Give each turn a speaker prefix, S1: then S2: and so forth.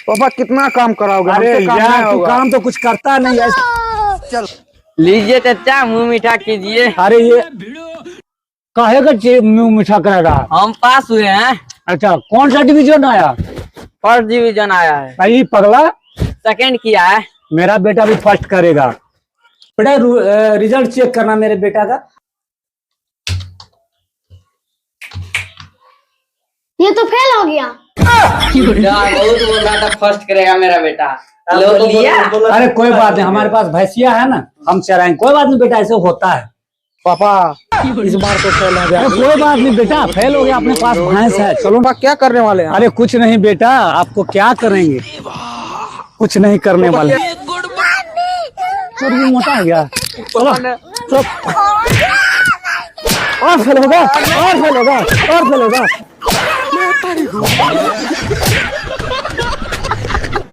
S1: पापा कितना काम कराओगे?
S2: अरे
S1: हमसे काम
S2: यार
S1: नहीं
S2: तू
S1: होगा।
S2: काम तो कुछ करता नहीं है।
S1: चल
S3: लीजिए चाचा, मुंह मीठा कीजिए।
S2: अरे ये काहे का मुंह मीठा करेगा?
S3: हम पास हुए हैं।
S2: अच्छा कौन सा डिवीजन आया?
S3: फर्स्ट डिवीजन आया है।
S2: भाई पगला,
S3: सेकंड किया है।
S2: मेरा बेटा भी फर्स्ट करेगा। बेटा रिजल्ट चेक करना मेरे बेटा का।
S4: ये तो फेल हो गया।
S3: बहुत बोल रहा था फर्स्ट करेगा मेरा बेटा। लोग लिया।
S2: अरे कोई बात नहीं, हमारे पास भैंसिया है ना, हम चराएंगे। कोई बात नहीं बेटा, ऐसे होता है।
S1: पापा इस बार तो फेल हो गया।
S2: अरे कोई बात नहीं बेटा, फेल हो गया, अपने पास भैंस है। चलो।
S1: पापा क्या करने वाले हैं?
S2: अरे कुछ नहीं बेटा, आपको क्या करेंगे, कुछ नहीं करने वाले। सर मोटा हो गया। चलो चलो। और फेल होगा, और फेल होगा, और फेल होगा।